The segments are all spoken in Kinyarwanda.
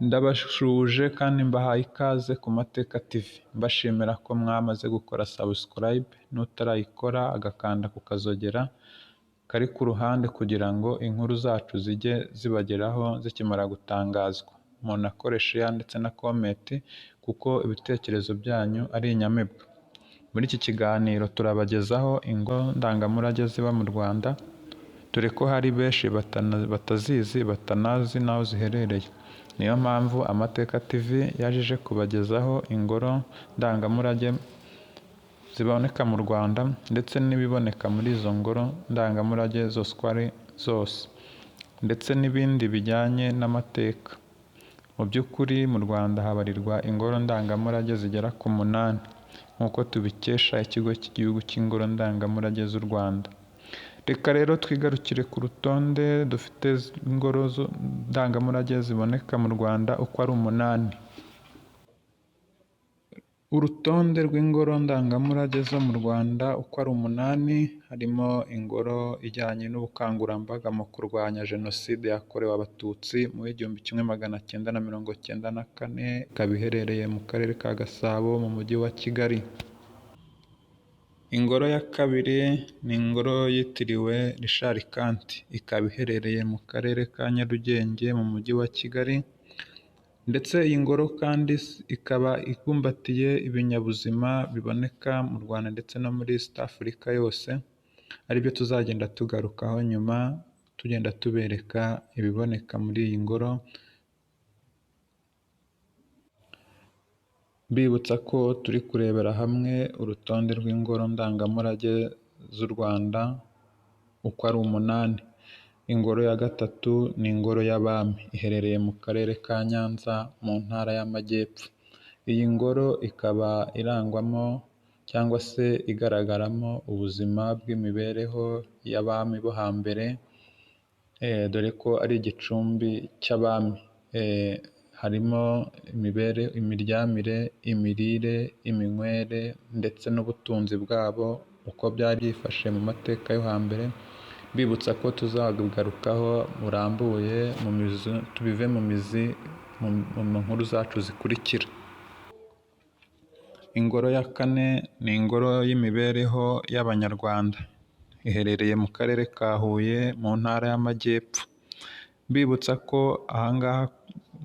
Ndabashuje kandi mbahaye ikaze ku Mateka TV, mbashimira ko mwamaze gukora subscribe n'utarayikora agakanda ku kazogera kari ku ruhande kugira ngo inkuru zacu zijye zibageraho zikimara gutangazwa. Umuntu akore share ndetse na comment kuko ibitekerezo byanyu ari inyamibwa. Muri iki kiganiro turabagezaho ingoro ndangamurage ziba mu Rwanda, dore ko hari benshi batazizi batanazi n'aho ziherereye. Niyo mpamvu Amateka TV yaje kubagezaho ingoro ndangamurage ziboneka mu Rwanda ndetse n'ibiboneka muri izo ngoro ndangamurage zose uko ari zose, ndetse n'ibindi bijyanye n'amateka. Mu by'ukuri mu Rwanda habarirwa ingoro ndangamurage zigera ku 8 nk'uko tubikesha ikigo cy'igihugu cy'ingoro ndangamurage z'u Rwanda. Reka rero twigarukire ku rutonde dufite ingoro ndangamurage ziboneka mu Rwanda uko ari 8. Urutonde rw'ingoro ndangamurage zo mu Rwanda uko ari 8 harimo ingoro ijyanye n'ubukangurambaga mu kurwanya Jenoside yakorewe Abatutsi mu 1994, ikaba iherereye mu Karere ka Gasabo mu Mujyi wa Kigali. Ingoro ya kabiri ni ingoro yitiriwe Richard Kandt, ikaba iherereye mu Karere ka Nyarugenge mu Mujyi wa Kigali, ndetse iyi ngoro kandi ikaba ibumbatiye ibinyabuzima biboneka mu Rwanda ndetse no muri East Africa yose, aribyo tuzagenda tugarukaho nyuma tugenda tubereka ibiboneka muri iyi ngoro, mbibutsa ko turi kurebera hamwe urutonde rw'ingoro ndangamurage z'u Rwanda uko ari 8. Ingoro ya gatatu ni ingoro y'Abami, iherereye mu Karere ka Nyanza mu Ntara y'Amajyepfo. Iyi ngoro ikaba irangwamo cyangwa se igaragaramo ubuzima bw'imibereho y'Abami bo hambere, dore ko ari igicumbi cy'Abami. Harimo imiryamire, imirire, iminywere ndetse n'ubutunzi bwabo uko byari byifashe mu mateka yo hambere, mbibutsa ko tuzagarukaho burambuye tubive mu mizi mu nkuru zacu zikurikira. Ingoro ya kane ni ingoro y'imibereho y'Abanyarwanda, iherereye mu Karere ka Huye mu Ntara y'Amajyepfo. Mbibutsa ko ahangaha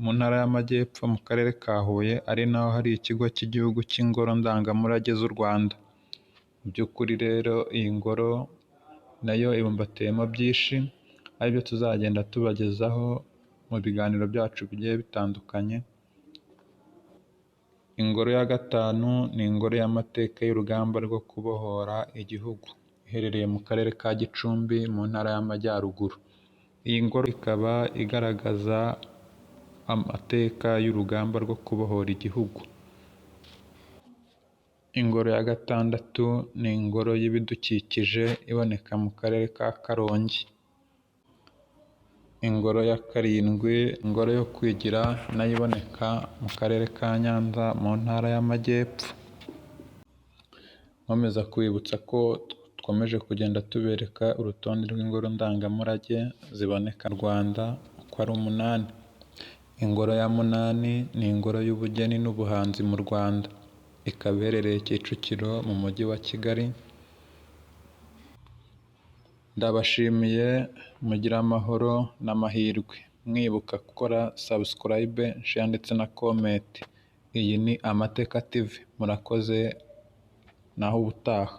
mu Ntara y'Amajyepfo mu Karere ka Huye ari naho hari ikigo cy'igihugu cy'ingoro ndangamurage z'u Rwanda. Mu by'ukuri rero iyi ngoro nayo ibumbatiyemo byinshi, aribyo tuzagenda tubagezaho mu biganiro byacu bigiye bitandukanye. Ingoro ya gatanu ni ingoro y'amateka y'urugamba rwo kubohora igihugu, iherereye mu Karere ka Gicumbi mu Ntara y'Amajyaruguru. Iyi ngoro ikaba igaragaza amateka y'urugamba rwo kubohora igihugu. Ingoro ya gatandatu ni ingoro y'ibidukikije iboneka mu Karere ka Karongi. Ingoro ya karindwi, ingoro yo kwigira, nayo iboneka mu Karere ka Nyanza mu Ntara y'Amajyepfo. Nkomeza kwibutsa ko dukomeje kugenda tubereka urutonde rw'ingoro ndangamurage ziboneka mu Rwanda uko ari 8. Ingoro ya 8 ni ingoro y'ubugeni n'ubuhanzi mu Rwanda, ikaba iherereye Kicukiro mu Mujyi wa Kigali. Ndabashimiye, mugire amahoro n'amahirwe, mwibuka gukora subscribe, share ndetse na comment. Iyi ni Amateka TV, murakoze naho ubutaha.